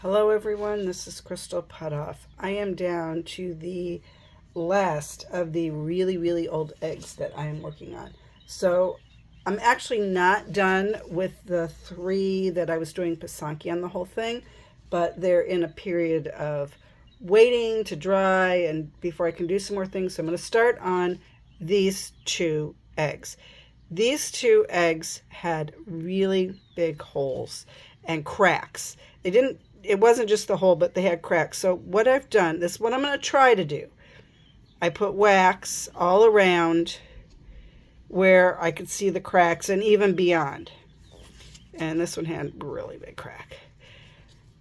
Hello everyone, this is Crystal Potthoff. I am down to the last of the really old eggs that I am working on. So I'm actually not done with the 3 that I was doing Pysanky on the whole thing, but they're in a period of waiting to dry and before I can do some more things. So I'm going to start on these 2 eggs. These 2 eggs had really big holes and cracks. It wasn't just the hole, but they had cracks. So what I've done, this is what I'm going to try to do. I put wax all around where I could see the cracks and even beyond. And this one had a really big crack.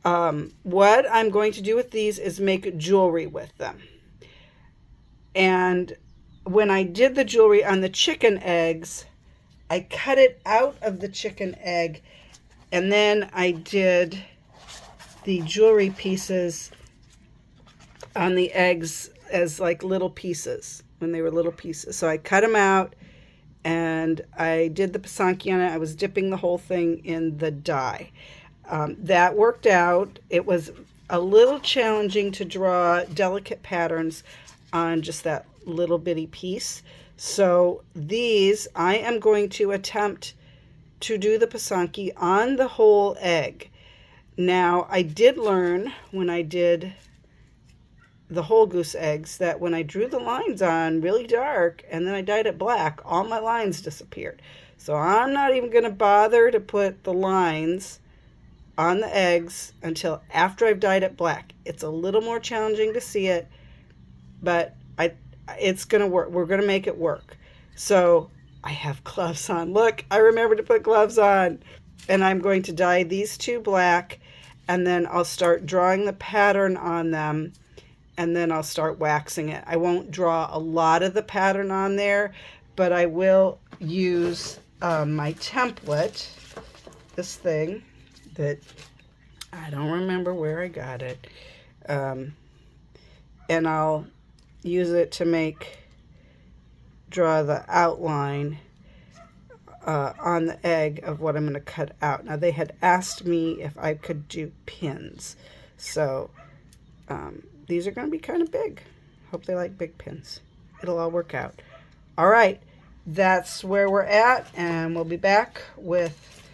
What I'm going to do with these is make jewelry with them. And when I did the jewelry on the chicken eggs, I cut it out of the chicken egg, and then I did the jewelry pieces on the eggs as like little pieces when they were little pieces. So I cut them out and I did the Pysanky on it. I was dipping the whole thing in the dye. That worked out. It was a little challenging to draw delicate patterns on just that little bitty piece. So these, I am going to attempt to do the Pysanky on the whole egg. Now, I did learn when I did the whole goose eggs that when I drew the lines on really dark and then I dyed it black, all my lines disappeared. So I'm not even going to bother to put the lines on the eggs until after I've dyed it black. It's a little more challenging to see it, but it's going to work. We're going to make it work. So I have gloves on. Look, I remember to put gloves on. And I'm going to dye these 2 black, and then I'll start drawing the pattern on them, and then I'll start waxing it. I won't draw a lot of the pattern on there, but I will use my template, this thing that I don't remember where I got it, and I'll use it to draw the outline on the egg of what I'm going to cut out. Now, they had asked me if I could do pins. So these are going to be kind of big. Hope they like big pins. It'll all work out. All right, that's where we're at, and we'll be back with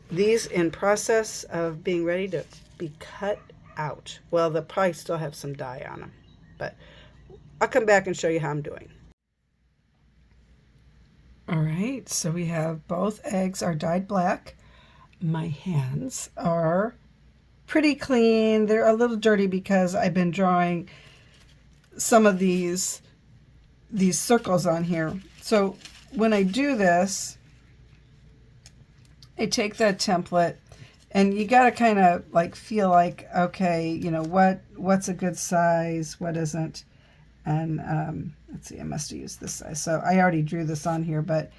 these in process of being ready to be cut out. Well, they'll probably still have some dye on them, but I'll come back and show you how I'm doing. All right, so we have both eggs are dyed black. My hands are pretty clean. They're a little dirty because I've been drawing some of these circles on here. So when I do this, I take that template, and you got to kind of like feel like, okay, you know, what's a good size, what isn't. And let's see, I must have used this size. So I already drew this on here, but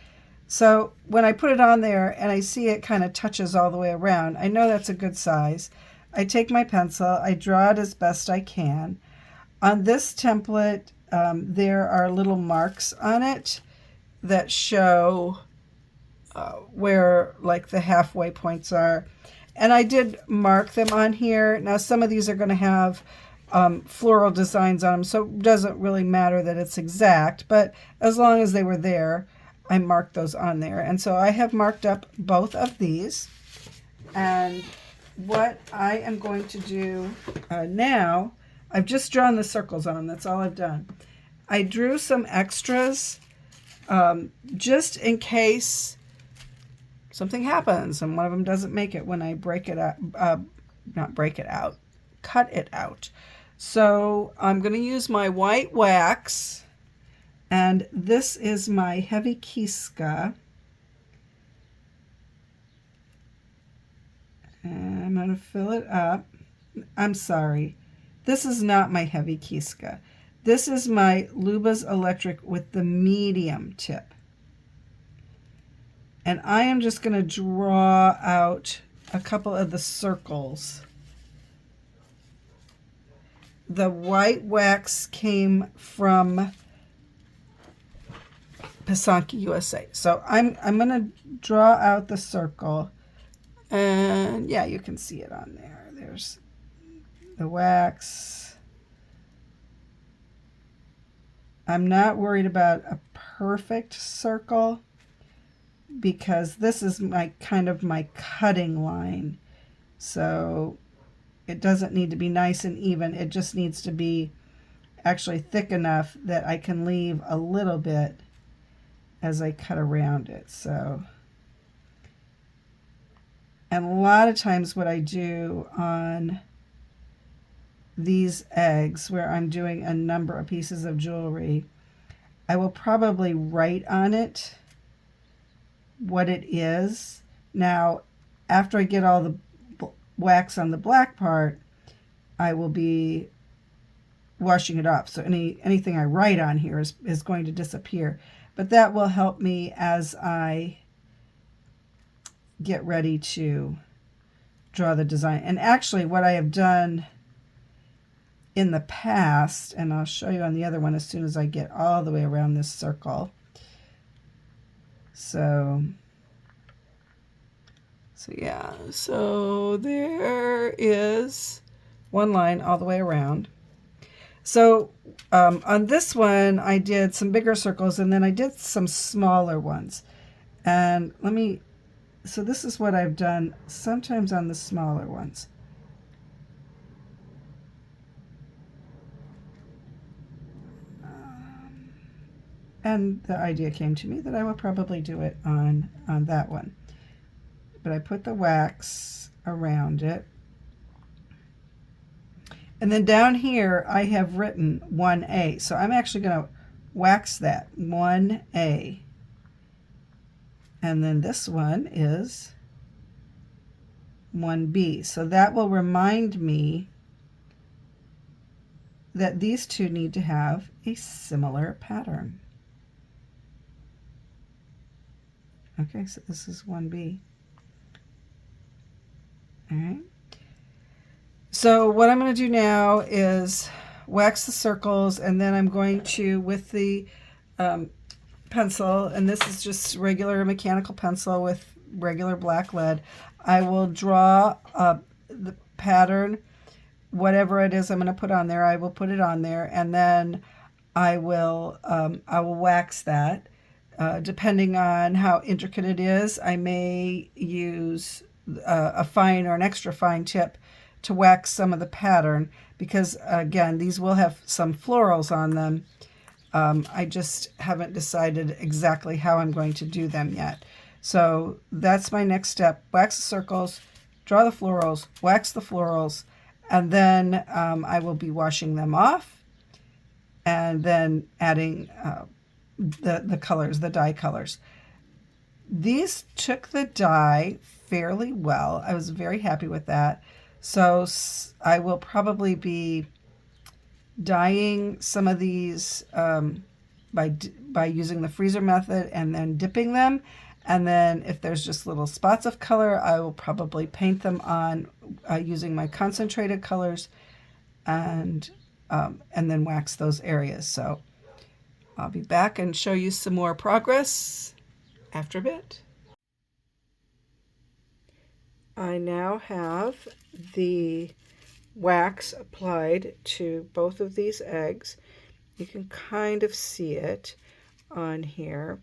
so when I put it on there and I see it kind of touches all the way around, I know that's a good size. I take my pencil, I draw it as best I can. On this template, there are little marks on it that show where like the halfway points are. And I did mark them on here. Now some of these are going to have floral designs on them, so it doesn't really matter that it's exact, but as long as they were there, I marked those on there. And so I have marked up both of these, and what I am going to do now, I've just drawn the circles on them. That's all I've done. I drew some extras just in case something happens and one of them doesn't make it when I cut it out. So I'm going to use my white wax, and this is my heavy Kiska. And I'm going to fill it up. I'm sorry, this is not my heavy Kiska. This is my Luba's Electric with the medium tip. And I am just going to draw out a couple of the circles. The white wax came from Pysanky USA. So I'm going to draw out the circle, and yeah, you can see it on there. there's the wax. I'm not worried about a perfect circle because this is my kind of my cutting line. So it doesn't need to be nice and even. It just needs to be actually thick enough that I can leave a little bit as I cut around it. So, and a lot of times what I do on these eggs where I'm doing a number of pieces of jewelry, I will probably write on it what it is. Now, after I get all the wax on the black part, I will be washing it off. So anything I write on here is going to disappear. But that will help me as I get ready to draw the design. And actually what I have done in the past, and I'll show you on the other one as soon as I get all the way around this circle. So yeah, so there is one line all the way around. So on this one, I did some bigger circles and then I did some smaller ones. And so this is what I've done sometimes on the smaller ones. And the idea came to me that I will probably do it on that one. But I put the wax around it. And then down here I have written 1A. So I'm actually going to wax that 1A. And then this one is 1B. So that will remind me that these two need to have a similar pattern. Okay, so this is 1B. All right. So what I'm going to do now is wax the circles, and then I'm going to, with the pencil, and this is just regular mechanical pencil with regular black lead, I will draw the pattern, whatever it is I'm going to put on there, I will put it on there, and then I will wax that. Depending on how intricate it is, I may use a fine or an extra fine tip to wax some of the pattern because, again, these will have some florals on them. I just haven't decided exactly how I'm going to do them yet. So that's my next step. Wax the circles, draw the florals, wax the florals, and then I will be washing them off and then adding the colors, the dye colors. These took the dye fairly well. I was very happy with that. So I will probably be dyeing some of these by using the freezer method and then dipping them. And then if there's just little spots of color, I will probably paint them on using my concentrated colors and then wax those areas. So I'll be back and show you some more progress after a bit. I now have the wax applied to both of these eggs. You can kind of see it on here.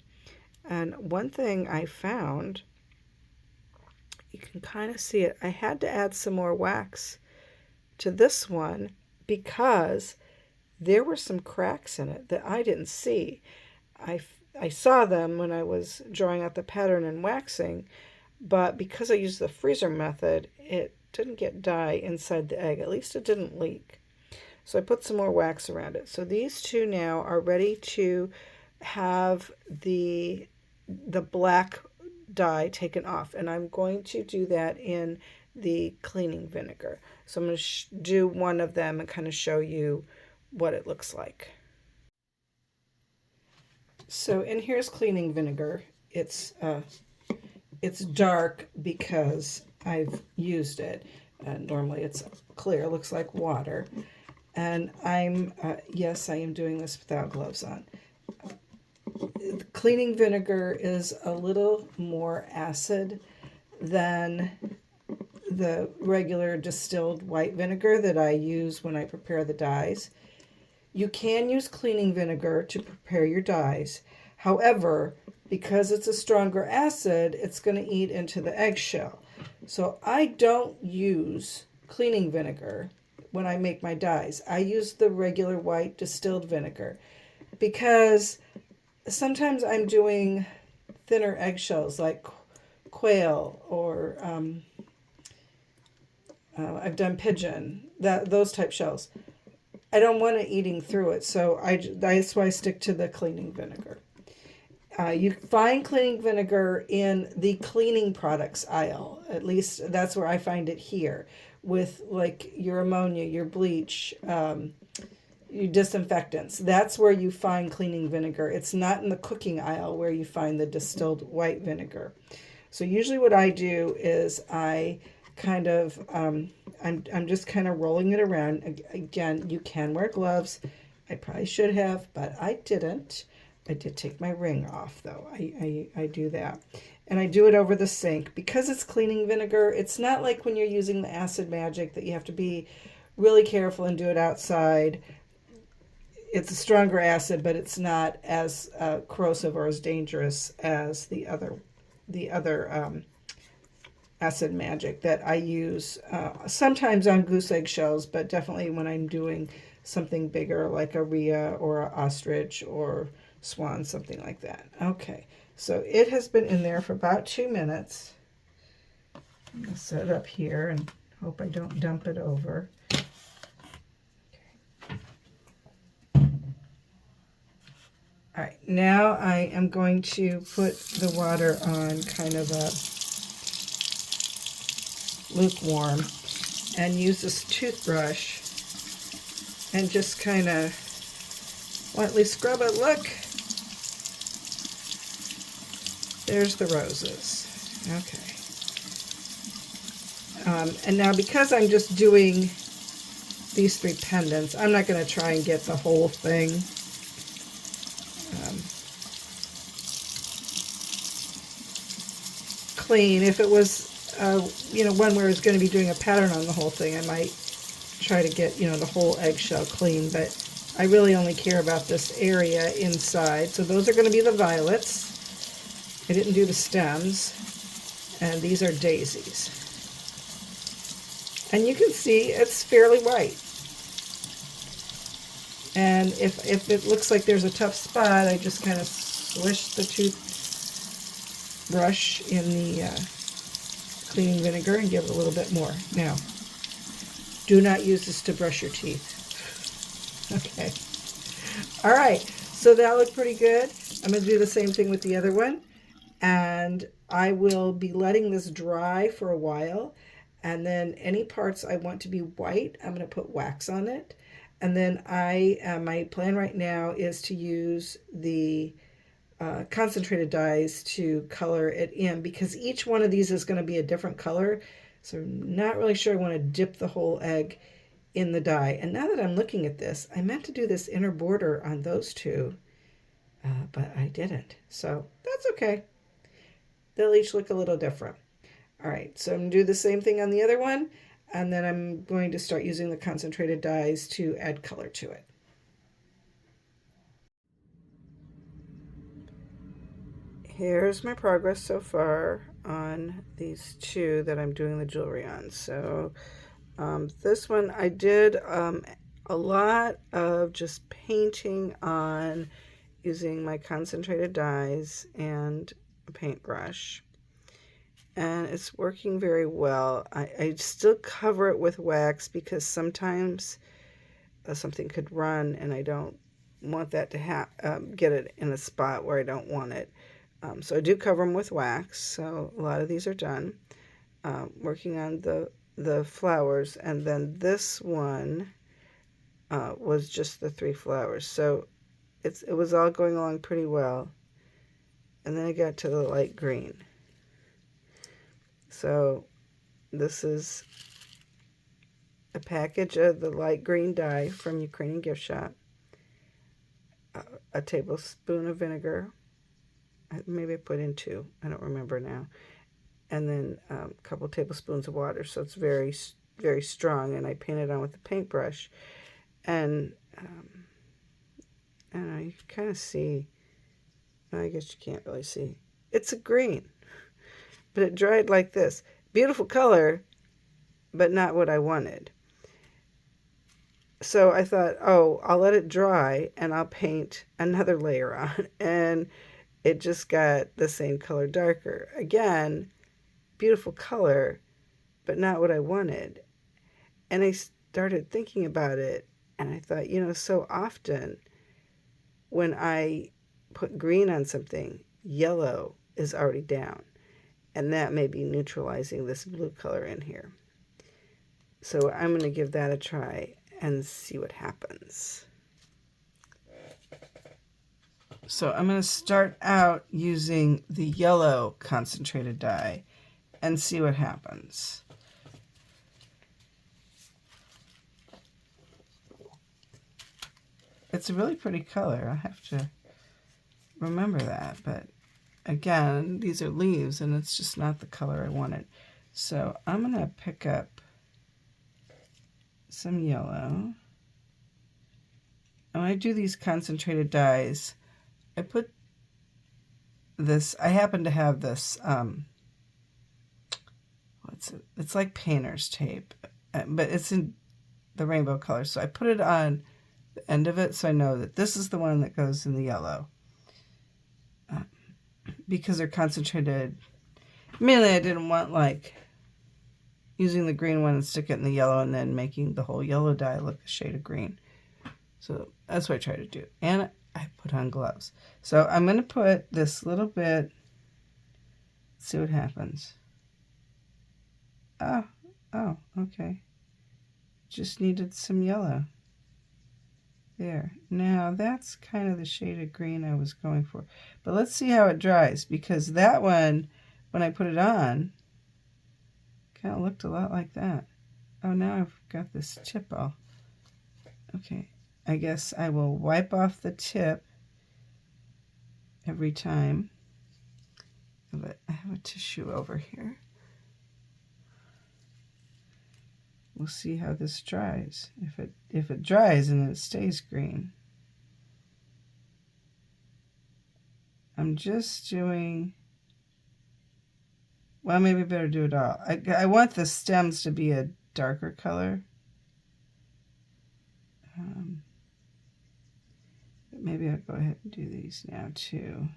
And one thing I found, you can kind of see it. I had to add some more wax to this one because there were some cracks in it that I didn't see. I saw them when I was drawing out the pattern and waxing, but because I used the freezer method, it didn't get dye inside the egg. At least it didn't leak. So I put some more wax around it. So these two now are ready to have the black dye taken off, and I'm going to do that in the cleaning vinegar. So I'm going to do one of them and kind of show you what it looks like. So in here's cleaning vinegar. It's dark because I've used it. Normally it's clear, it looks like water. And yes, I am doing this without gloves on. Cleaning vinegar is a little more acid than the regular distilled white vinegar that I use when I prepare the dyes. You can use cleaning vinegar to prepare your dyes. However, because it's a stronger acid, it's going to eat into the eggshell. So I don't use cleaning vinegar when I make my dyes. I use the regular white distilled vinegar because sometimes I'm doing thinner eggshells like quail or I've done pigeon, those type shells. I don't want it eating through it, so that's why I stick to the cleaning vinegar. You find cleaning vinegar in the cleaning products aisle. At least that's where I find it here, with like your ammonia, your bleach, your disinfectants. That's where you find cleaning vinegar. It's not in the cooking aisle where you find the distilled white vinegar. So usually what I do is I kind of, I'm just kind of rolling it around. Again, you can wear gloves. I probably should have, but I didn't. I did take my ring off, though. I do that. And I do it over the sink. Because it's cleaning vinegar, it's not like when you're using the acid magic that you have to be really careful and do it outside. It's a stronger acid, but it's not as corrosive or as dangerous as the other acid magic that I use sometimes on goose egg shells, but definitely when I'm doing something bigger like a rhea or an ostrich or swan, something like that. Okay, so it has been in there for about 2 minutes. I'm going to set it up here and hope I don't dump it over. All right, now I am going to put the water on kind of a lukewarm and use this toothbrush and just kind of lightly scrub it. Look, there's the roses. Okay. And now because I'm just doing these 3 pendants, I'm not going to try and get the whole thing. Clean. If it was one where I was going to be doing a pattern on the whole thing, I might try to get, the whole eggshell clean, but I really only care about this area inside. So those are going to be the violets. I didn't do the stems, and these are daisies. And you can see it's fairly white. And if it looks like there's a tough spot, I just kind of swish the toothbrush in the cleaning vinegar and give it a little bit more. Now, do not use this to brush your teeth. Okay. All right. So that looked pretty good. I'm going to do the same thing with the other one. And I will be letting this dry for a while. And then any parts I want to be white, I'm going to put wax on it. And then my plan right now is to use the concentrated dyes to color it in, because each one of these is going to be a different color. So I'm not really sure I want to dip the whole egg in the dye. And now that I'm looking at this, I meant to do this inner border on those two, but I didn't. So that's okay. They'll each look a little different. All right, so I'm going to do the same thing on the other one, and then I'm going to start using the concentrated dyes to add color to it. Here's my progress so far on these 2 that I'm doing the jewelry on. So this one I did a lot of just painting on using my concentrated dyes and a paintbrush. And it's working very well. I still cover it with wax because sometimes something could run and I don't want that to get it in a spot where I don't want it. So I do cover them with wax. So a lot of these are done. Working on the flowers, and then this one was just the 3 flowers. So it was all going along pretty well. And then I got to the light green. So this is a package of the light green dye from Ukrainian gift shop, a tablespoon of vinegar, maybe I put in 2, I don't remember now, and then a couple tablespoons of water, so it's very, very strong. And I paint it on with the paintbrush, and I don't know, you can kind of see. I guess you can't really see. It's a green, but it dried like this. Beautiful color, but not what I wanted. So I thought, oh, I'll let it dry and I'll paint another layer on. And it just got the same color darker. Again, beautiful color, but not what I wanted. And I started thinking about it, and I thought, you know, so often when I put green on something, yellow is already down. And that may be neutralizing this blue color in here. So I'm going to give that a try and see what happens. So I'm going to start out using the yellow concentrated dye and see what happens. It's a really pretty color. I have to remember that, but again, these are leaves and it's just not the color I wanted. So I'm going to pick up some yellow. And when I do these concentrated dyes, I put this, I happen to have this, what's it? It's like painter's tape, but it's in the rainbow color. So I put it on the end of it so I know that this is the one that goes in the yellow. Because they're concentrated, mainly I didn't want like using the green one and stick it in the yellow and then making the whole yellow dye look a shade of green. So that's what I try to do. And I put on gloves. So I'm going to put this little bit, see what happens. Oh, okay. Just needed some yellow. There. Now that's kind of the shade of green I was going for. But let's see how it dries, because that one, when I put it on, kind of looked a lot like that. Oh, now I've got this tip all. Okay, I guess I will wipe off the tip every time. But I have a tissue over here. We'll see how this dries. If it dries and it stays green. I'm just doing, well, maybe I better do it all. I want the stems to be a darker color. But maybe I'll go ahead and do these now too.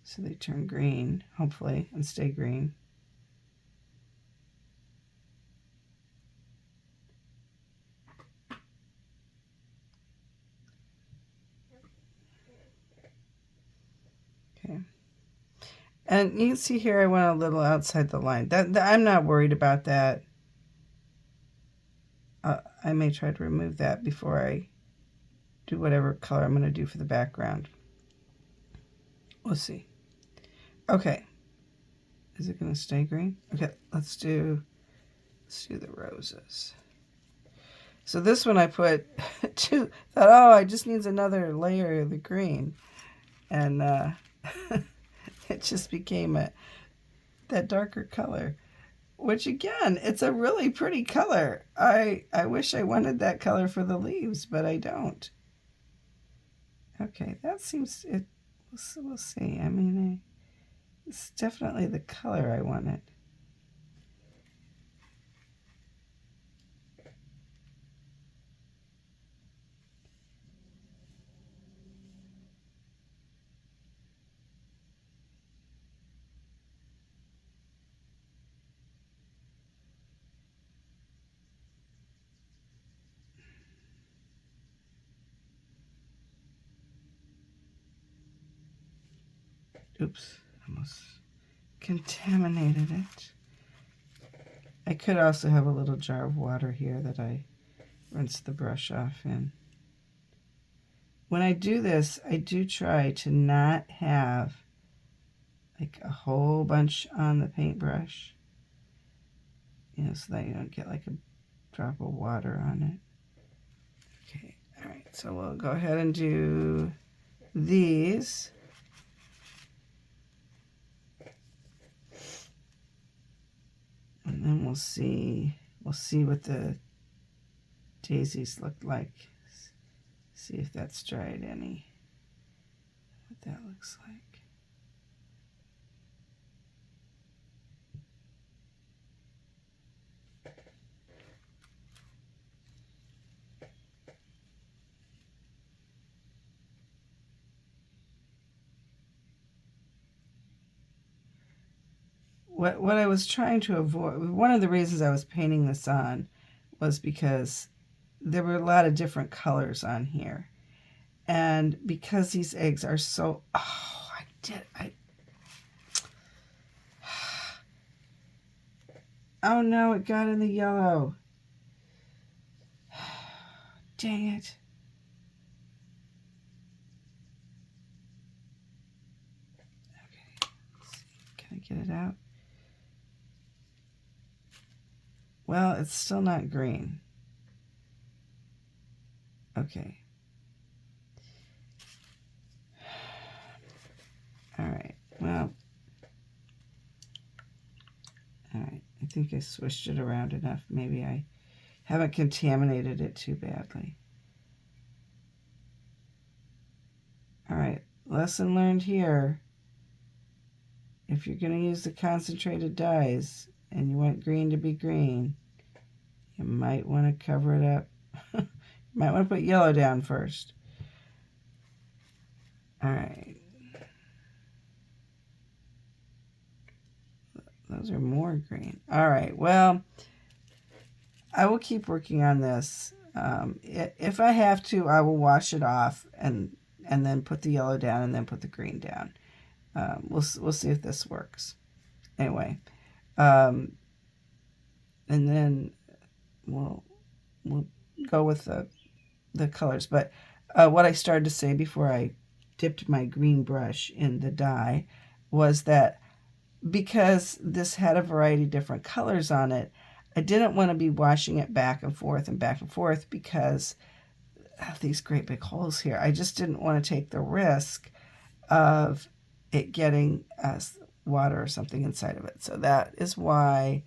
So they turn green, hopefully, and stay green. Okay. And you can see here I went a little outside the line. That I'm not worried about that. I may try to remove that before I do whatever color I'm going to do for the background. We'll see. Okay. Is it going to stay green? Okay, let's do the roses. So this one I put thought, oh, I just needs another layer of the green. And it just became that darker color. Which again, it's a really pretty color. I wish I wanted that color for the leaves, but I don't. Okay, that seems, we'll see. I mean, it's definitely the color I wanted. Oops, almost contaminated it. I could also have a little jar of water here that I rinse the brush off in. When I do this, I do try to not have like a whole bunch on the paintbrush, you know, so that you don't get like a drop of water on it. Okay, all right, so we'll go ahead and do these. And then we'll see what the daisies look like. See if that's dried any. What that looks like. What I was trying to avoid, one of the reasons I was painting this on was because there were a lot of different colors on here. And because these eggs are so, oh no, it got in the yellow. Dang it. Okay, let's see. Can I get it out? Well, it's still not green. Okay. All right. Well, all right. I think I swished it around enough. Maybe I haven't contaminated it too badly. All right. Lesson learned here. If you're going to use the concentrated dyes and you want green to be green, you might want to cover it up. You might want to put yellow down first. All right. Those are more green. All right. Well, I will keep working on this. If I have to, I will wash it off and then put the yellow down and then put the green down. We'll see if this works. Anyway, and then we'll go with the colors. But what I started to say before I dipped my green brush in the dye was that because this had a variety of different colors on it, I didn't want to be washing it back and forth because of these great big holes here. I just didn't want to take the risk of it getting water or something inside of it. So that is why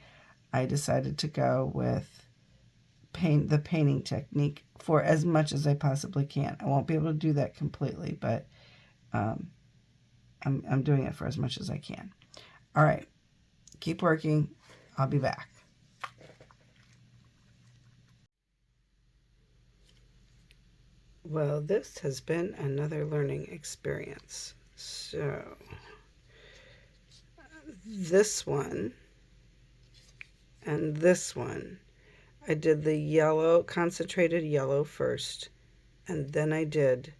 I decided to go with the painting technique for as much as I possibly can. I won't be able to do that completely, but I'm doing it for as much as I can. All right, keep working. I'll be back. Well, this has been another learning experience. So, this one and this one, I did the yellow, concentrated yellow first, and then I did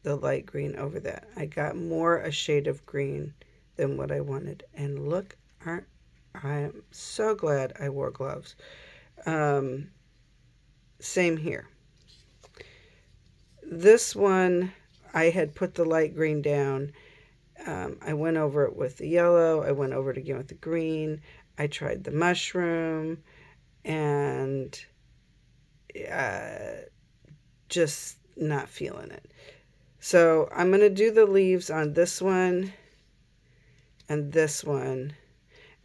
the light green over that. I got more a shade of green than what I wanted. And look, I'm so glad I wore gloves. Same here. This one, I had put the light green down. I went over it with the yellow. I went over it again with the green. I tried the mushroom and just not feeling it. So I'm going to do the leaves on this one and this one.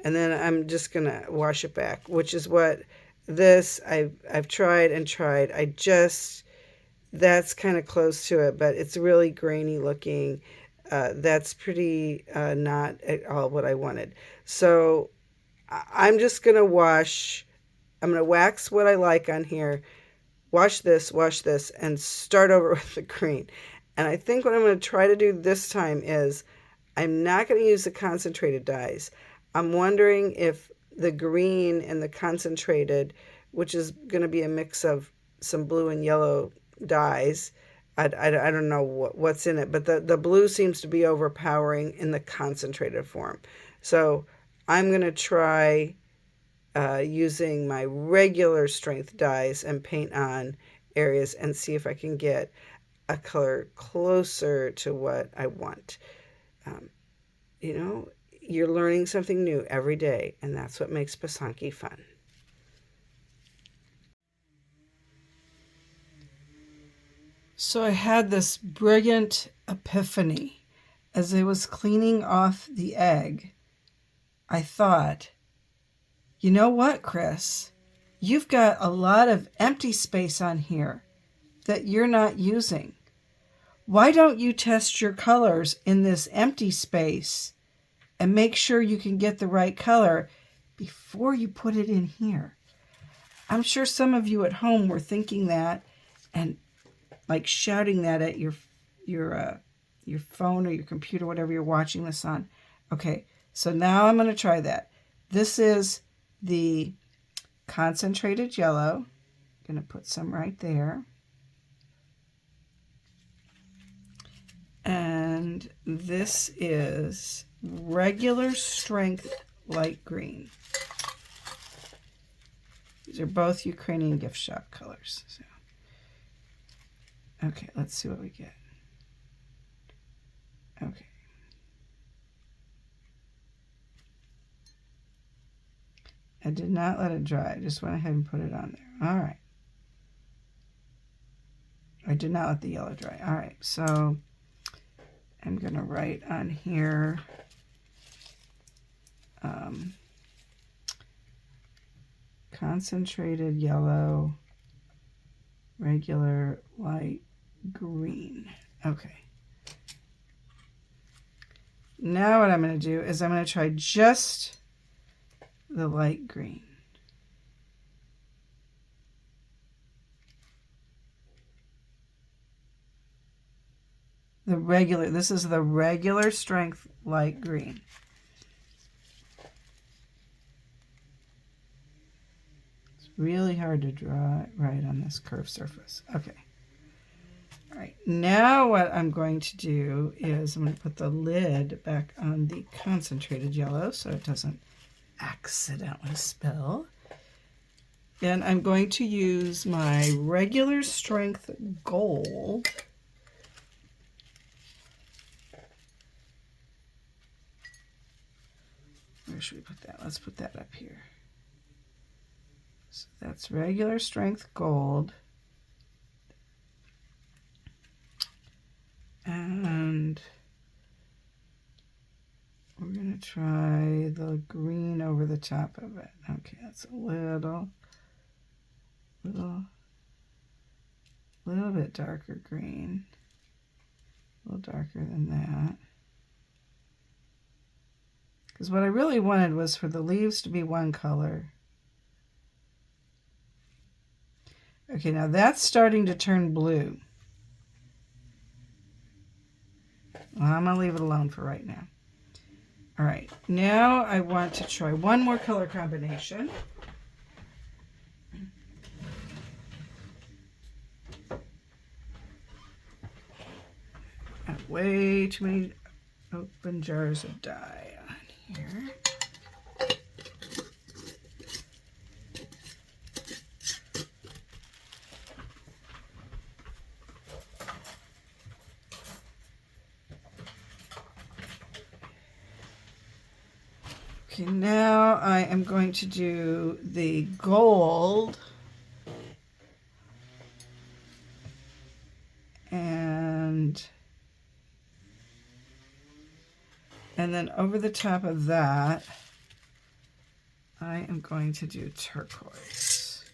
And then I'm just going to wash it back, which is what this, I've tried and tried. That's kind of close to it, but it's really grainy looking. That's pretty not at all what I wanted. So I'm just going to I'm going to wax what I like on here, wash this, and start over with the green. And I think what I'm going to try to do this time is I'm not going to use the concentrated dyes. I'm wondering if the green and the concentrated, which is going to be a mix of some blue and yellow dyes, I don't know what's in it, but the blue seems to be overpowering in the concentrated form. So I'm going to try using my regular strength dyes and paint on areas and see if I can get a color closer to what I want. You know, you're learning something new every day, and that's what makes Pysanky fun. So I had this brilliant epiphany. As I was cleaning off the egg, I thought, You know what, Chris? You've got a lot of empty space on here that you're not using. Why don't you test your colors in this empty space and make sure you can get the right color before you put it in here? I'm sure some of you at home were thinking that and like shouting that at your phone or your computer, whatever you're watching this on. Okay, so now I'm going to try that. This is the concentrated yellow. I'm going to put some right there. And this is regular strength light green. These are both Ukrainian gift shop colors. So. Okay, let's see what we get. Okay. I did not let it dry. I just went ahead and put it on there. All right. I did not let the yellow dry. All right, so I'm going to write on here concentrated yellow, regular light green. Okay. Now what I'm going to do is I'm going to try just the light green. This is the regular strength light green. It's really hard to draw it right on this curved surface. Okay. All right, now what I'm going to do is I'm going to put the lid back on the concentrated yellow so it doesn't accidentally spill. And I'm going to use my regular strength gold. Where should we put that? Let's put that up here. So that's regular strength gold. And we're going to try the green over the top of it. Okay, that's a little bit darker green. A little darker than that. Because what I really wanted was for the leaves to be one color. Okay, now that's starting to turn blue. Well, I'm going to leave it alone for right now. All right, now I want to try one more color combination. I have way too many open jars of dye on here. Okay, now I am going to do the gold and then over the top of that, I am going to do turquoise.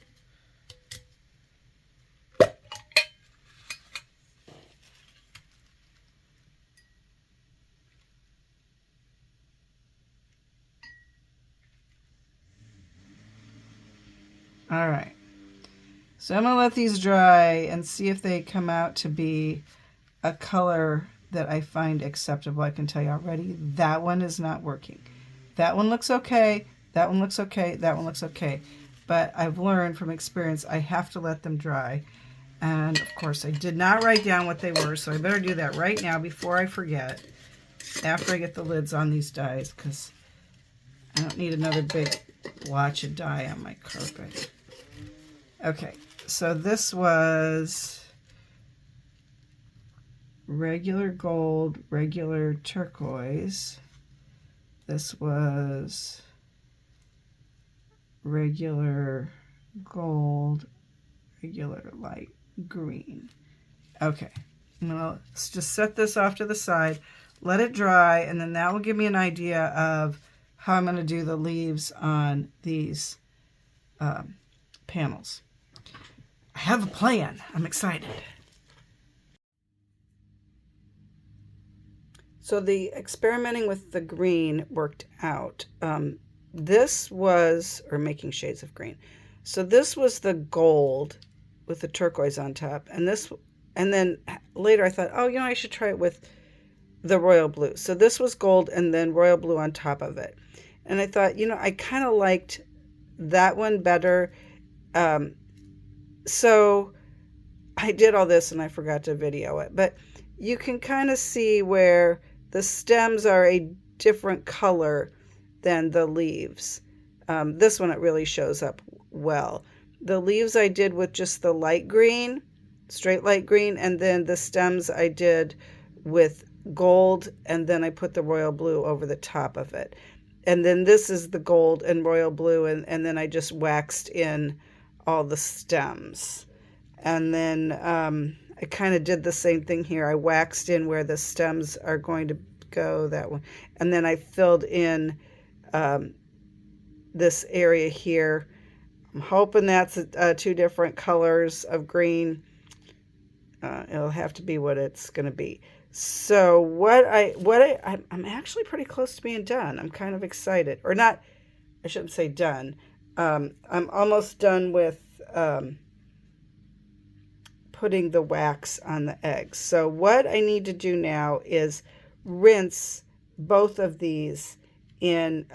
All right, so I'm going to let these dry and see if they come out to be a color that I find acceptable. I can tell you already, that one is not working. That one looks okay, that one looks okay, that one looks okay. But I've learned from experience I have to let them dry. And of course I did not write down what they were, so I better do that right now before I forget, after I get the lids on these dyes, because I don't need another big blotch of dye on my carpet. Okay, so this was regular gold, regular turquoise. This was regular gold, regular light green. Okay, now let's just set this off to the side, let it dry, and then that will give me an idea of how I'm going to do the leaves on these panels. I have a plan. I'm excited. So the experimenting with the green worked out. This was, or making shades of green. So this was the gold with the turquoise on top. And then later I thought, oh, I should try it with the royal blue. So this was gold and then royal blue on top of it. And I thought, I kind of liked that one better. So I did all this and I forgot to video it. But you can kind of see where the stems are a different color than the leaves. This one, it really shows up well. The leaves I did with just the light green, straight light green, and then the stems I did with gold, and then I put the royal blue over the top of it. And then this is the gold and royal blue, and then I just waxed in all the stems. And then I kind of did the same thing here. I waxed in where the stems are going to go, that one. And then I filled in this area here. I'm hoping that's two different colors of green. It'll have to be what it's going to be. So I'm actually pretty close to being done. I'm kind of excited. Or not, I shouldn't say done. I'm almost done with putting the wax on the eggs. So what I need to do now is rinse both of these in,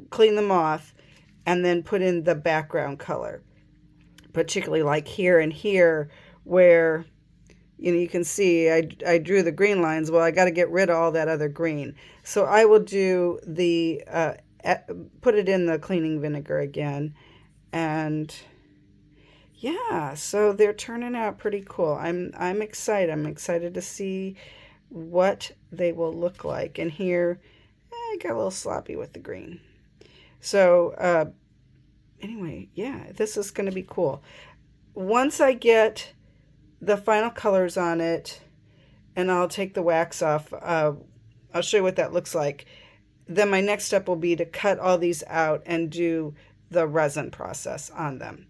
clean them off, and then put in the background color. Particularly like here and here where, you can see I drew the green lines. Well, I got to get rid of all that other green. So I will do the, put it in the cleaning vinegar again. And yeah, so they're turning out pretty cool. I'm excited. I'm excited to see what they will look like. And here, I got a little sloppy with the green. So anyway, yeah, this is going to be cool. Once I get the final colors on it, and I'll take the wax off, I'll show you what that looks like. Then my next step will be to cut all these out and do the resin process on them.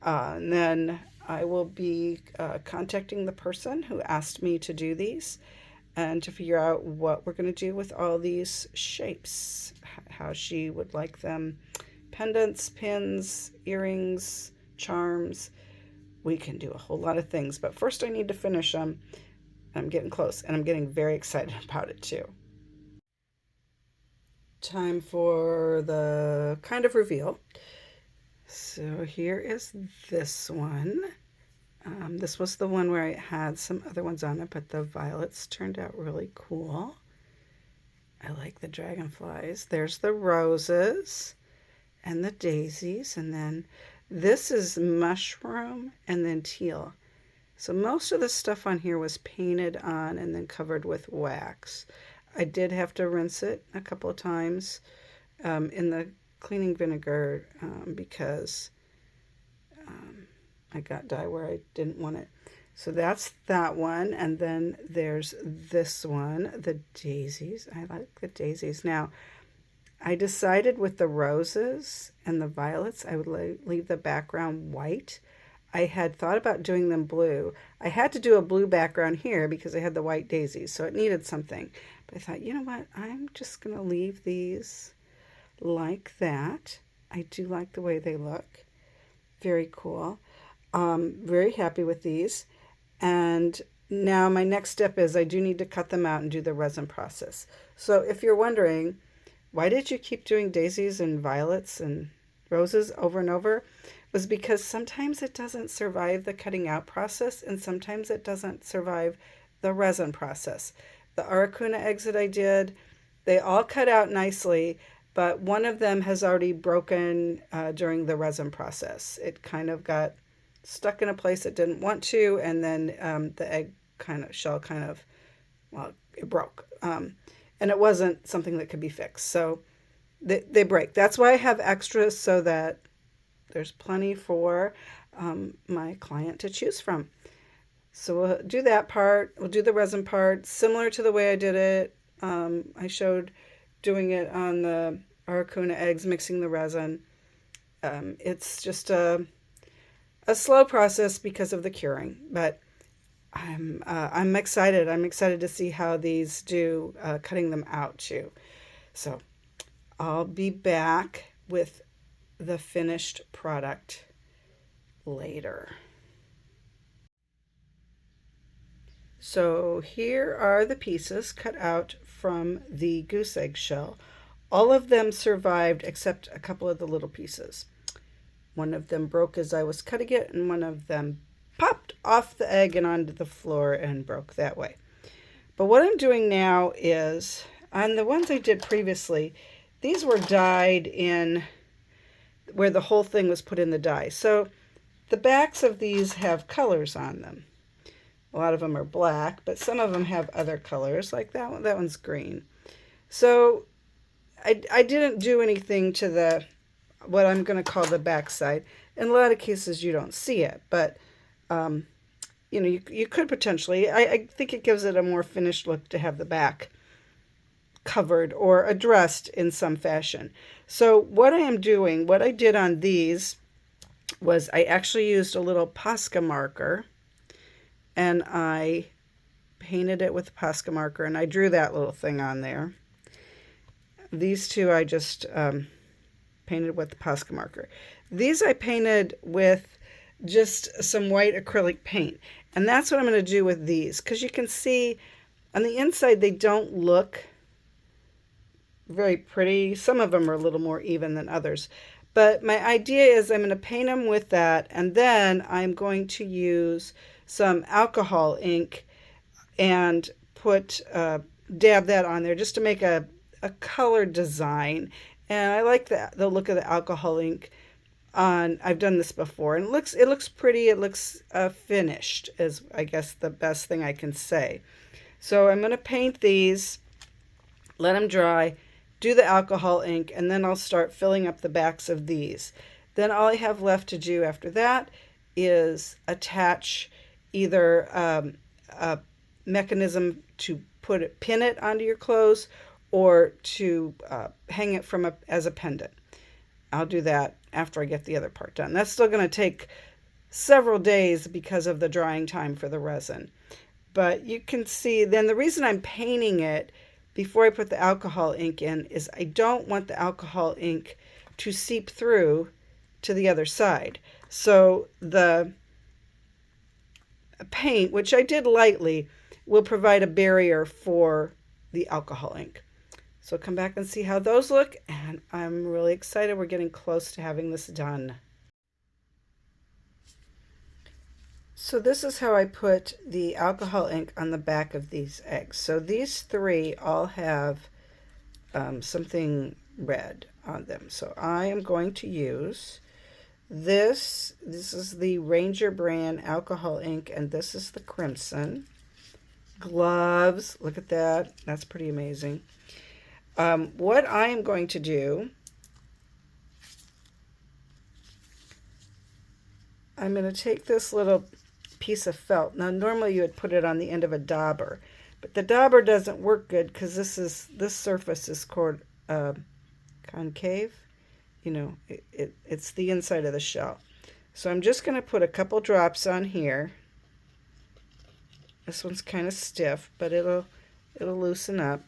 And then I will be contacting the person who asked me to do these and to figure out what we're going to do with all these shapes, how she would like them. Pendants, pins, earrings, charms. We can do a whole lot of things, but first I need to finish them. I'm getting close, and I'm getting very excited about it too. Time for the kind of reveal. So here is this one. This was the one where I had some other ones on it, but the violets turned out really cool. I like the dragonflies. There's the roses and the daisies, and then this is mushroom and then teal. So most of the stuff on here was painted on and then covered with wax. I did have to rinse it a couple of times in the cleaning vinegar because I got dye where I didn't want it. So that's that one. And then there's this one, the daisies. I like the daisies. Now, I decided with the roses and the violets, I would leave the background white. I had thought about doing them blue. I had to do a blue background here because I had the white daisies, so it needed something. But I thought, you know what? I'm just going to leave these like that. I do like the way they look. Very cool. Very happy with these. And now my next step is I do need to cut them out and do the resin process. So if you're wondering, why did you keep doing daisies and violets and roses over and over? It was because sometimes it doesn't survive the cutting out process, and sometimes it doesn't survive the resin process. The Aracuna eggs that I did, they all cut out nicely, but one of them has already broken during the resin process. It kind of got stuck in a place it didn't want to, and then the egg shell it broke. And it wasn't something that could be fixed. So they break. That's why I have extras, so that there's plenty for my client to choose from. So we'll do that part. We'll do the resin part, similar to the way I did it. I showed doing it on the Aracuna eggs, mixing the resin. It's just a slow process because of the curing, but I'm excited. I'm excited to see how these do, cutting them out too. So I'll be back with the finished product later. So here are the pieces cut out from the goose egg shell. All of them survived except a couple of the little pieces. One of them broke as I was cutting it, and one of them popped off the egg and onto the floor and broke that way. But what I'm doing now is, on the ones I did previously, these were dyed in where the whole thing was put in the dye. So the backs of these have colors on them. A lot of them are black, but some of them have other colors, like that one. That one's green. So I didn't do anything to the, what I'm going to call the back side. In a lot of cases, you don't see it, but you know, you could potentially. I think it gives it a more finished look to have the back covered or addressed in some fashion. So what I am doing, what I did on these was I actually used a little Posca marker, and I painted it with a Posca marker, and I drew that little thing on there. These two I just painted with the Posca marker. These I painted with just some white acrylic paint, and that's what I'm going to do with these, because you can see on the inside they don't look very pretty. Some of them are a little more even than others, but my idea is I'm going to paint them with that, and then I'm going to use some alcohol ink and put dab that on there just to make a colored design. And I like the look of the alcohol ink on. I've done this before, and it looks pretty. It looks finished, is I guess the best thing I can say. So I'm going to paint these, let them dry, do the alcohol ink, and then I'll start filling up the backs of these. Then all I have left to do after that is attach either a mechanism to pin it onto your clothes, or to hang it from as a pendant. I'll do that after I get the other part done. That's still going to take several days because of the drying time for the resin. But you can see, then the reason I'm painting it before I put the alcohol ink in is I don't want the alcohol ink to seep through to the other side. So the paint, which I did lightly, will provide a barrier for the alcohol ink. So come back and see how those look, and I'm really excited. We're getting close to having this done. So this is how I put the alcohol ink on the back of these eggs. So these three all have something red on them. So I am going to use this. This is the Ranger brand alcohol ink, and this is the crimson. Gloves, look at that. That's pretty amazing. What I am going to do, I'm going to take this little piece of felt. Now normally you would put it on the end of a dauber, but the dauber doesn't work good because this surface is called concave. You know, it's the inside of the shell. So I'm just going to put a couple drops on here. This one's kind of stiff, but it'll loosen up.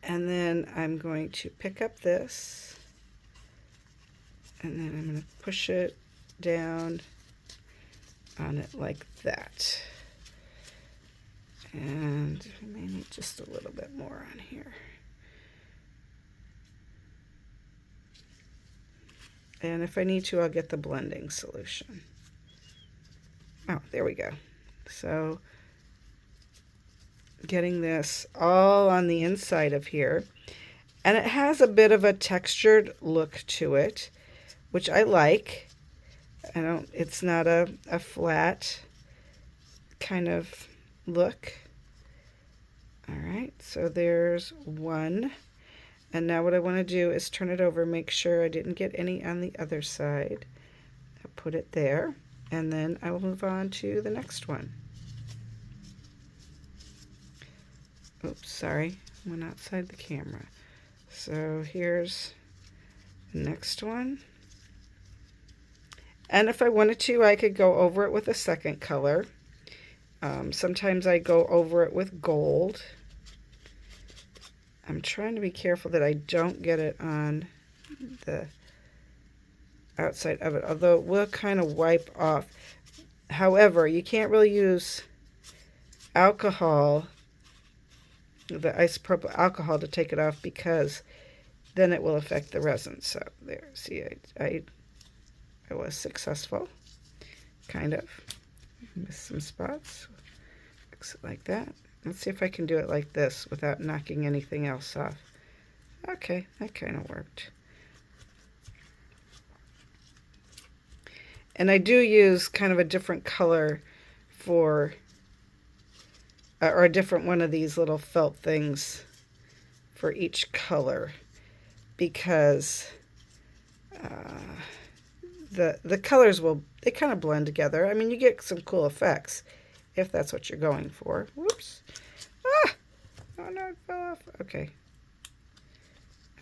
And then I'm going to pick up this, and then I'm going to push it down on it like that. And I may need just a little bit more on here. And if I need to, I'll get the blending solution. Oh, there we go. So getting this all on the inside of here, and it has a bit of a textured look to it, which I like. It's not a flat kind of look. All right, so there's one. And now what I want to do is turn it over, make sure I didn't get any on the other side. I'll put it there, and then I will move on to the next one. Oops, sorry, went outside the camera. So here's the next one. And if I wanted to, I could go over it with a second color. Sometimes I go over it with gold. I'm trying to be careful that I don't get it on the outside of it, although it will kind of wipe off. However, you can't really use alcohol, the isopropyl alcohol, to take it off, because then it will affect the resin. So there, see, I was successful, kind of. Missed some spots. Fix it like that. Let's see if I can do it like this without knocking anything else off. Okay, that kind of worked. And I do use kind of a different color for, or a different one of these little felt things for each color, because the colors they kind of blend together. I mean, you get some cool effects if that's what you're going for. Whoops. Ah! Oh no, it fell off. Okay.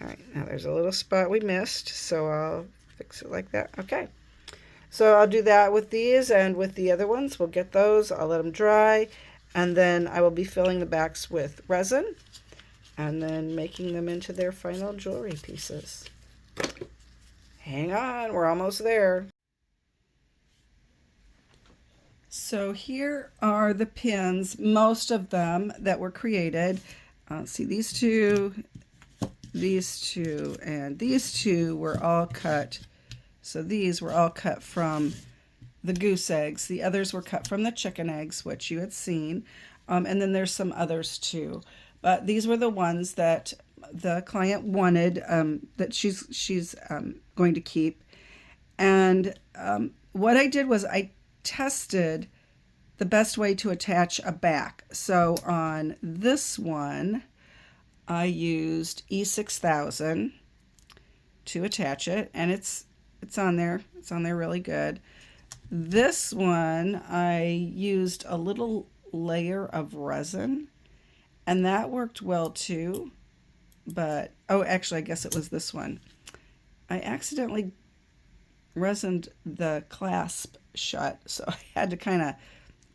All right, now there's a little spot we missed, so I'll fix it like that. Okay. So I'll do that with these, and with the other ones, we'll get those. I'll let them dry, and then I will be filling the backs with resin, and then making them into their final jewelry pieces. Hang on, we're almost there. So here are the pins, most of them that were created. See, these two, and these two were all cut. So these were all cut from the goose eggs. The others were cut from the chicken eggs, which you had seen. And then there's some others too. But these were the ones that the client wanted, that she's going to keep. And what I did was I tested the best way to attach a back. So on this one, I used E6000 to attach it, and it's on there. It's on there really good. This one, I used a little layer of resin, and that worked well too. But, oh, actually, I guess it was this one. I accidentally resined the clasp shut, so I had to kind of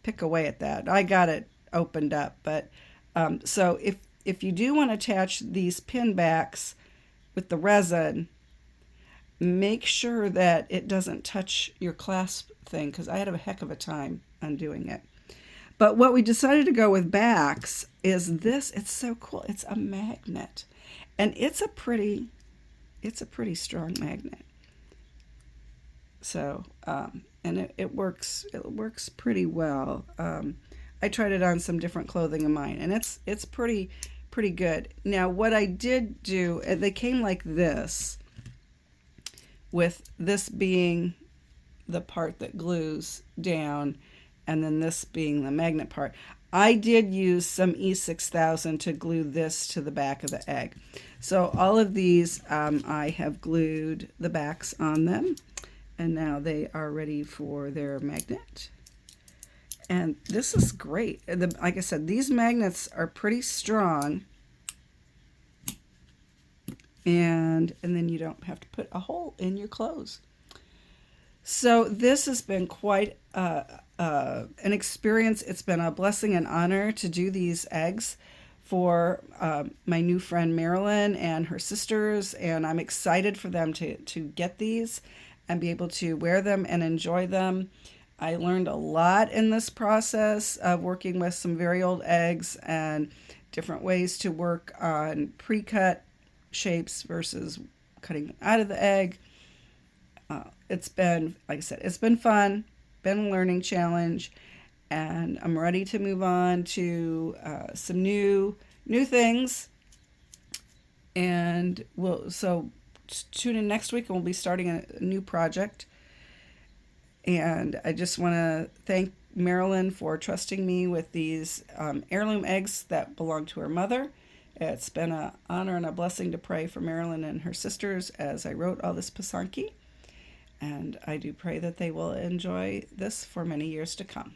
pick away at that. I got it opened up, but so if you do want to attach these pin backs with the resin, make sure that it doesn't touch your clasp thing, because I had a heck of a time undoing it. But what we decided to go with backs is this. It's so cool. It's a magnet, and it's a pretty strong magnet. So and it works pretty well. I tried it on some different clothing of mine, and it's pretty good. Now what I did do, they came like this, with this being the part that glues down, and then this being the magnet part. I did use some E6000 to glue this to the back of the egg. So all of these, I have glued the backs on them, and now they are ready for their magnet. And this is great. Like I said, these magnets are pretty strong, and then you don't have to put a hole in your clothes. So this has been quite an experience. It's been a blessing and honor to do these eggs for my new friend Marilyn and her sisters, and I'm excited for them to get these and be able to wear them and enjoy them. I learned a lot in this process of working with some very old eggs and different ways to work on pre-cut shapes versus cutting out of the egg. It's been, like I said, it's been fun, been a learning challenge, and I'm ready to move on to some new things. And so tune in next week, and we'll be starting a new project. And I just want to thank Marilyn for trusting me with these heirloom eggs that belong to her mother. It's been an honor and a blessing to pray for Marilyn and her sisters as I wrote all this Pysanky. And I do pray that they will enjoy this for many years to come.